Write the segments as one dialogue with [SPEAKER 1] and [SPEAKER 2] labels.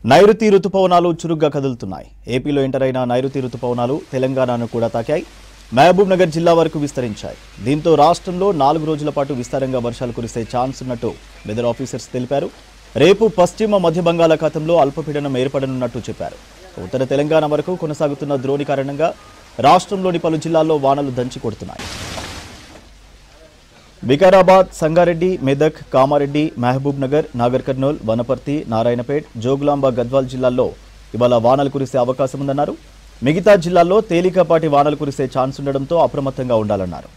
[SPEAKER 1] నైరుతి రుతుపవనాలు చురుగ్గా కదులుతున్నాయి. ఏపీలో ఎంటర్ అయిన నైరుతి రుతుపవనాలు తెలంగాణను కూడా తాకాయి. మహబూబ్ నగర్ జిల్లా వరకు విస్తరించాయి. దీంతో రాష్ట్రంలో 4 రోజుల పాటు విస్తారంగా వర్షాలు కురిసే ఛాన్స్ ఉన్నట్టు వెదర్ ఆఫీసర్స్ తెలిపారు. రేపు పశ్చిమ మధ్య బంగాళాఖాతంలో అల్పపీడనం ఏర్పడనున్నట్టు చెప్పారు. ఉత్తర తెలంగాణ వరకు కొనసాగుతున్న ద్రోణి కారణంగా రాష్ట్రంలోని పలు జిల్లాల్లో వానలు దంచి కొడుతున్నాయి. వికారాబాద్, సంగారెడ్డి, మెదక్, కామారెడ్డి, మహబూబ్ నగర్, నాగర్ కర్నూల్, వనపర్తి, నారాయణపేట్, జోగులాంబ, గద్వాల్ జిల్లాల్లో ఇవాళ వానలు కురిసే అవకాశం ఉందన్నారు. మిగతా జిల్లాల్లో తేలికపాటి వానలు కురిసే ఛాన్స్ ఉండడంతో అప్రమత్తంగా ఉండాలన్నారు.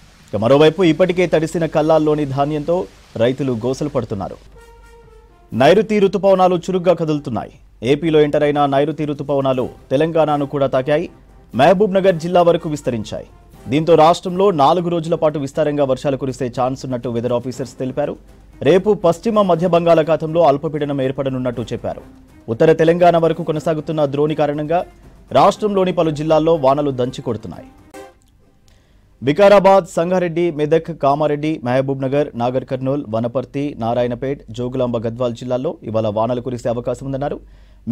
[SPEAKER 1] మరోవైపు ఇప్పటికే తడిసిన కల్లాల్లోని ధాన్యంతో రైతులు గోసలు పడుతున్నారు. నైరుతి రుతుపవనాలు చురుగ్గా కదులుతున్నాయి. ఏపీలో ఎంటర్ అయిన నైరుతి రుతుపవనాలు తెలంగాణను కూడా తాకాయి. మహబూబ్ నగర్ జిల్లా వరకు విస్తరించాయి. దీంతో రాష్ట్రంలో 4 రోజుల పాటు విస్తారంగా వర్షాలు కురిసే ఛాన్స్ ఉన్నట్టు వెదర్ ఆఫీసర్స్ తెలిపారు. రేపు పశ్చిమ మధ్య బంగాళాఖాతంలో అల్పపీడనం ఏర్పడనున్నట్టు చెప్పారు. ఉత్తర తెలంగాణ వరకు కొనసాగుతున్న ద్రోణి కారణంగా రాష్ట్రంలోని పలు జిల్లాల్లో వానలు దంచి కొడుతున్నాయి. వికారాబాద్, సంగారెడ్డి, మెదక్, కామారెడ్డి, మహబూబ్ నగర్, నాగర్ కర్నూల్, వనపర్తి, నారాయణపేట్, జోగులాంబ, గద్వాల్ జిల్లాల్లో ఇవాళ వానలు కురిసే అవకాశం ఉందన్నారు.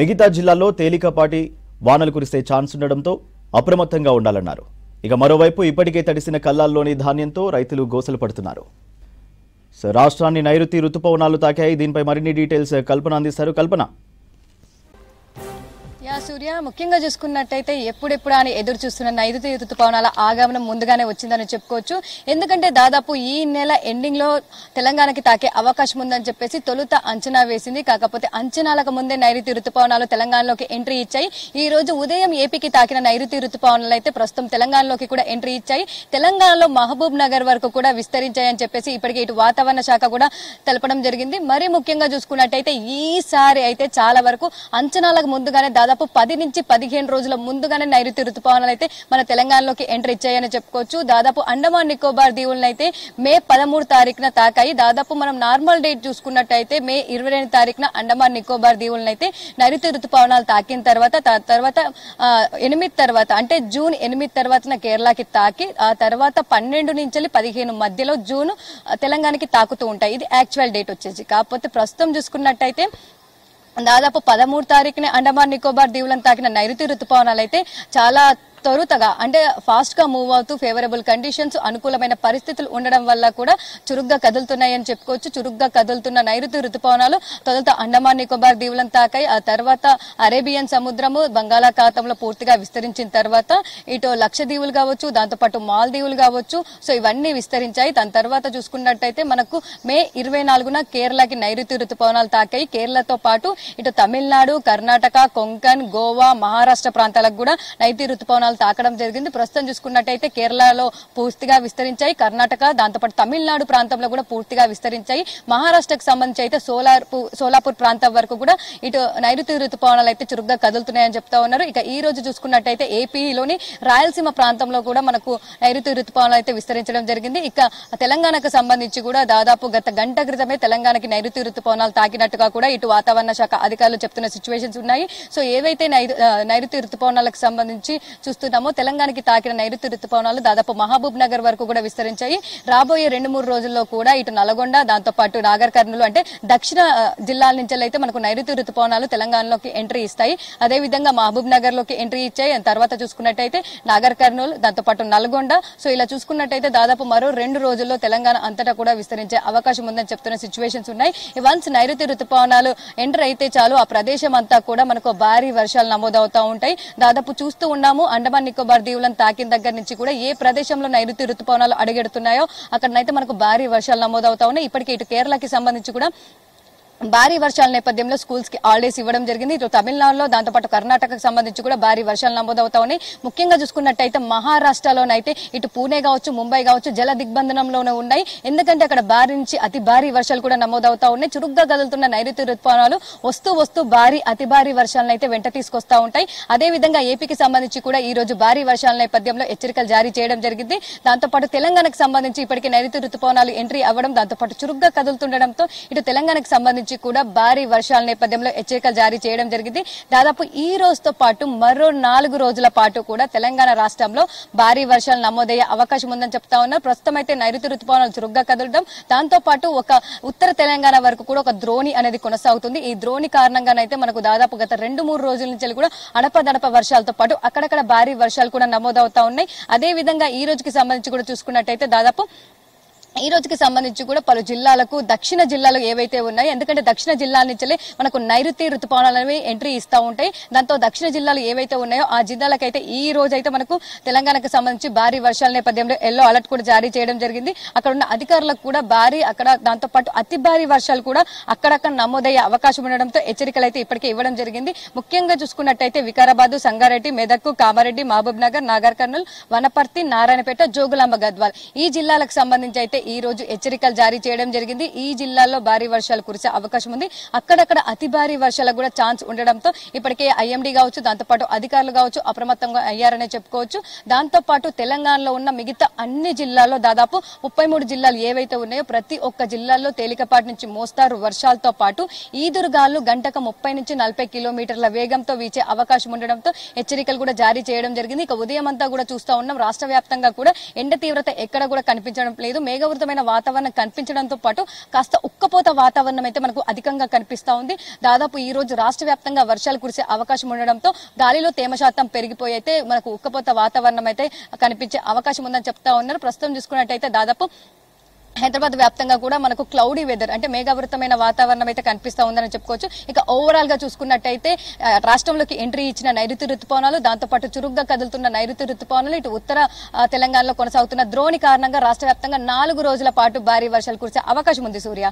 [SPEAKER 1] మిగతా జిల్లాల్లో తేలికపాటి వానలు కురిసే ఛాన్స్ ఉండడంతో అప్రమత్తంగా ఉండాలన్నారు. ఇక మరోవైపు ఇప్పటికే తడిసిన కల్లాల్లోని ధాన్యంతో రైతులు గోసలు పడుతున్నారు. రాష్ట్రాన్ని నైరుతి రుతుపవనాలు తాకాయి. దీనిపై మరిన్ని డీటెయిల్స్ కల్పన అందిస్తారు. కల్పన.
[SPEAKER 2] సూర్య, ముఖ్యంగా చూసుకున్నట్టయితే ఎప్పుడెప్పుడు అని ఎదురు చూస్తున్న నైరుతి రుతుపవనాల ఆగమనం ముందుగానే వచ్చిందని చెప్పుకోవచ్చు. ఎందుకంటే దాదాపు ఈ నెల ఎండింగ్ లో తెలంగాణకి తాకే అవకాశం ఉందని చెప్పేసి తొలుత అంచనా వేసింది. కాకపోతే అంచనాలకు ముందే నైరుతి రుతుపవనాలు తెలంగాణలోకి ఎంట్రీ ఇచ్చాయి. ఈ రోజు ఉదయం ఏపీకి తాకిన నైరుతి రుతుపవనాలు అయితే ప్రస్తుతం తెలంగాణలోకి కూడా ఎంట్రీ ఇచ్చాయి. తెలంగాణలో మహబూబ్ నగర్ వరకు కూడా విస్తరించాయని చెప్పేసి ఇప్పటికే ఇటు వాతావరణ శాఖ కూడా తెలపడం జరిగింది. మరి ముఖ్యంగా చూసుకున్నట్టయితే ఈసారి అయితే చాలా వరకు అంచనాలకు ముందుగానే దాదాపు 10 నుంచి 15 రోజుల ముందుగానే నైరుతి రుతుపవనాలు అయితే మన తెలంగాణలోకి ఎంట్రీ ఇచ్చాయని చెప్పుకోవచ్చు. దాదాపు అండమాన్ నికోబార్ దీవులను అయితే మే 13 తారీఖున తాకాయి. దాదాపు మనం నార్మల్ డేట్ చూసుకున్నట్టయితే మే 22 తారీఖున అండమాన్ నికోబార్ దీవులను అయితే నైరుతి రుతుపవనాలు తాకిన తర్వాత 8 తర్వాత అంటే జూన్ 8 తర్వాత కేరళకి తాకి ఆ తర్వాత 12 నుంచి 15 మధ్యలో జూన్ తెలంగాణకి తాకుతూ ఉంటాయి. ఇది యాక్చువల్ డేట్ వచ్చేసి. కాకపోతే ప్రస్తుతం చూసుకున్నట్టయితే దాదాపు 13 తారీఖునే అండమాన్ నికోబార్ దీవులను తాకిన నైరుతి రుతుపవనాలు అయితే చాలా త్వరగా అంటే ఫాస్ట్ గా మూవ్ అవుతూ ఫేవరబుల్ కండిషన్స్, అనుకూలమైన పరిస్థితులు ఉండడం వల్ల కూడా చురుగ్గా కదులుతున్నాయని చెప్పుకోవచ్చు. చురుగ్గా కదులుతున్న నైరుతి రుతుపవనాలు తొలుత అండమాన్ నికోబార్ దీవులను తాకాయి. ఆ తర్వాత అరేబియన్ సముద్రము బంగాళాఖాతంలో పూర్తిగా విస్తరించిన తర్వాత ఇటు లక్షద్వీపులు కావచ్చు, దాంతోపాటు మాల్దీవులు కావచ్చు, సో ఇవన్నీ విస్తరించాయి. దాని తర్వాత చూసుకున్నట్టయితే మనకు మే 24న కేరళకి నైరుతి రుతుపవనాలు తాకాయి. కేరళతో పాటు ఇటు తమిళనాడు, కర్ణాటక, కొంకణ్, గోవా, మహారాష్ట్ర ప్రాంతాలకు కూడా నైరుతి రుతుపవనాలు తాకడం జరిగింది. ప్రస్తుతం చూసుకున్నట్టయితే కేరళలో పూర్తిగా విస్తరించాయి. కర్ణాటక, దాంతోపాటు తమిళనాడు ప్రాంతంలో కూడా పూర్తిగా విస్తరించాయి. మహారాష్ట్రకు సంబంధించి అయితే సోలాపూర్ ప్రాంతం వరకు కూడా ఇటు నైరుతి రుతుపవనాలు అయితే చురుగ్గా కదులుతున్నాయని చెప్తా ఉన్నారు. ఇక ఈ రోజు చూసుకున్నట్టయితే ఏపీలోని రాయలసీమ ప్రాంతంలో కూడా మనకు నైరుతి రుతుపవనాలు అయితే విస్తరించడం జరిగింది. ఇక తెలంగాణకు సంబంధించి కూడా దాదాపు గత గంట క్రితమే తెలంగాణకి నైరుతి రుతుపవనాలు తాకినట్టుగా కూడా ఇటు వాతావరణ శాఖ అధికారులు చెప్తున్న సిచ్యువేషన్స్ ఉన్నాయి. సో ఏవైతే నైరుతి రుతుపవనాలకు సంబంధించి చూస్తున్నామో తెలంగాణకి తాకిన నైరుతి రుతుపవనాలు దాదాపు మహబూబ్ నగర్ వరకు కూడా విస్తరించాయి. రాబోయే 2-3 రోజుల్లో కూడా ఇటు నల్గొండ, దాంతోపాటు నాగర్ కర్నూలు అంటే దక్షిణ జిల్లాల నుంచి అయితే మనకు నైరుతి రుతుపవనాలు తెలంగాణలోకి ఎంట్రీ ఇస్తాయి. అదేవిధంగా మహబూబ్ నగర్ లోకి ఎంట్రీ ఇచ్చాయి. తర్వాత చూసుకున్నట్టయితే నాగర్ కర్నూలు, దాంతోపాటు నల్గొండ, సో ఇలా చూసుకున్నట్టయితే దాదాపు మరో 2 రోజుల్లో తెలంగాణ అంతటా కూడా విస్తరించే అవకాశం ఉందని చెప్తున్న సిచ్యువేషన్స్ ఉన్నాయి. వన్స్ నైరుతి రుతుపవనాలు ఎంటర్ అయితే చాలు ఆ ప్రదేశం అంతా కూడా మనకు భారీ వర్షాలు నమోదవుతూ ఉంటాయి. దాదాపు చూస్తూ ఉన్నాము అండమాన్ నికోబార్ దీవులను తాకిన దగ్గర నుంచి కూడా ఏ ప్రదేశంలో నైరుతి రుతుపవనాలు అడుగెడుతున్నాయో అక్కడనైతే మనకు భారీ వర్షాలు నమోదవుతా ఉన్నాయి. ఇప్పటికే ఇటు కేరళకి సంబంధించి కూడా భారీ వర్షాల నేపథ్యంలో స్కూల్స్ కి హాలిడేస్ ఇవ్వడం జరిగింది. ఇటు తమిళనాడులో, దాంతోపాటు కర్ణాటకకు సంబంధించి కూడా భారీ వర్షాలు నమోదవుతా ఉన్నాయి. ముఖ్యంగా చూసుకున్నట్టయితే మహారాష్ట్రలోనైతే ఇటు పూణే కావచ్చు, ముంబై కావచ్చు జల దిగ్బంధనంలోనే ఉన్నాయి. ఎందుకంటే అక్కడ భారీ నుంచి అతి భారీ వర్షాలు కూడా నమోదవుతా ఉన్నాయి. చురుగ్గా కదులుతున్న నైరుతి రుతుపవనాలు వస్తూ భారీ అతి భారీ వర్షాలను అయితే వెంట తీసుకొస్తా ఉంటాయి. అదేవిధంగా ఏపీకి సంబంధించి కూడా ఈ రోజు భారీ వర్షాల నేపథ్యంలో హెచ్చరికలు జారీ చేయడం జరిగింది. దాంతోపాటు తెలంగాణకు సంబంధించి ఇప్పటికే నైరుతి రుతుపవనాలు ఎంట్రీ అవ్వడం, దాంతోపాటు చురుగ్గా కదులుతుండడంతో ఇటు తెలంగాణకు సంబంధించి సంబంధించి కూడా భారీ వర్షాల నేపథ్యంలో హెచ్చరికలు జారీ చేయడం జరిగింది. దాదాపు ఈ రోజుతో పాటు మరో 4 రోజుల పాటు కూడా తెలంగాణ రాష్ట్రంలో భారీ వర్షాలు నమోదయ్యే అవకాశం ఉందని చెప్తా ఉన్నారు. ప్రస్తుతం అయితే నైరుతి రుతుపవనాలు చురుగ్గా కదలడం, దాంతో పాటు ఒక ఉత్తర తెలంగాణ వరకు కూడా ఒక ద్రోణి అనేది కొనసాగుతుంది. ఈ ద్రోణి కారణంగానైతే మనకు దాదాపు గత 2-3 రోజుల నుంచి కూడా అడపదడప వర్షాలతో పాటు అక్కడక్కడ భారీ వర్షాలు కూడా నమోదవుతా ఉన్నాయి. అదే విధంగా ఈ రోజుకి సంబంధించి కూడా చూసుకున్నట్టయితే దాదాపు ఈ రోజుకి సంబంధించి కూడా పలు జిల్లాలకు దక్షిణ జిల్లాలు ఏవైతే ఉన్నాయో, ఎందుకంటే దక్షిణ జిల్లాల నుంచి మనకు నైరుతి రుతుపవనాలు అనేవి ఎంట్రీ ఇస్తూ ఉంటాయి. దాంతో దక్షిణ జిల్లాలు ఏవైతే ఉన్నాయో ఆ జిల్లాలకైతే ఈ రోజు అయితే మనకు తెలంగాణకు సంబంధించి భారీ వర్షాల నేపథ్యంలో ఎల్లో అలర్ట్ కూడా జారీ చేయడం జరిగింది. అక్కడ ఉన్న అధికారులకు కూడా దాంతో పాటు అతి భారీ వర్షాలు కూడా అక్కడక్కడ నమోదయ్యే అవకాశం ఉండడంతో హెచ్చరికలు అయితే ఇప్పటికే ఇవ్వడం జరిగింది. ముఖ్యంగా చూసుకున్నట్టయితే వికారాబాద్, సంగారెడ్డి, మెదక్, కామారెడ్డి, మహబూబ్ నగర్, నాగర్ కర్నూల్, వనపర్తి, నారాయణపేట, జోగులాంబ గద్వాల్ ఈ జిల్లాలకు సంబంధించి అయితే ఈ రోజు హెచ్చరికలు జారీ చేయడం జరిగింది. ఈ జిల్లాల్లో భారీ వర్షాలు కురిసే అవకాశం ఉంది. అక్కడక్కడ అతి భారీ వర్షాలకు కూడా ఛాన్స్ ఉండడంతో ఇప్పటికే ఐఎండీ కావచ్చు, దాంతో పాటు అధికారులు కావచ్చు అప్రమత్తంగా అయ్యారనే చెప్పుకోవచ్చు. దాంతో పాటు తెలంగాణలో ఉన్న మిగతా అన్ని జిల్లాల్లో దాదాపు 33 జిల్లాలు ఏవైతే ఉన్నాయో ప్రతి ఒక్క జిల్లాల్లో తేలికపాటి నుంచి మోస్తారు వర్షాలతో పాటు ఈదురుగాలు గంటకు 30 నుంచి 40 కిలోమీటర్ల వేగంతో వీచే అవకాశం ఉండడంతో హెచ్చరికలు కూడా జారీ చేయడం జరిగింది. ఇక ఉదయం అంతా కూడా చూస్తా ఉన్నాం, రాష్ట్ర వ్యాప్తంగా కూడా ఎండ తీవ్రత ఎక్కడ కూడా కనిపించడం లేదు. మేఘవృతమైన వాతావరణం కనిపించడంతో పాటు కాస్త ఉక్కపోత వాతావరణం అయితే మనకు అధికంగా కనిపిస్తా ఉంది. దాదాపు ఈ రోజు రాష్ట్ర వ్యాప్తంగా వర్షాలు కురిసే అవకాశం ఉండడంతో గాలిలో తేమ శాతం పెరిగిపోయి అయితే మనకు ఉక్కపోత వాతావరణం అయితే కనిపించే అవకాశం ఉందని చెప్తా ఉన్నారు. ప్రస్తుతం చూసుకున్నట్టయితే దాదాపు హైదరాబాద్ వ్యాప్తంగా కూడా మనకు క్లౌడీ వెదర్ అంటే మేఘావృతమైన వాతావరణం అయితే కనిపిస్తా ఉందని చెప్పుకోవచ్చు. ఇక ఓవరాల్ గా చూసుకున్నట్టయితే రాష్ట్రంలోకి ఎంట్రీ ఇచ్చిన నైరుతి రుతుపవనాలు, దాంతో పాటు చురుగ్గా కదులుతున్న నైరుతి రుతుపవనాలు, ఇటు ఉత్తర తెలంగాణలో కొనసాగుతున్న ద్రోణి కారణంగా రాష్ట్ర వ్యాప్తంగా 4 రోజుల పాటు భారీ వర్షాలు కురిసే అవకాశం ఉంది. సూర్య.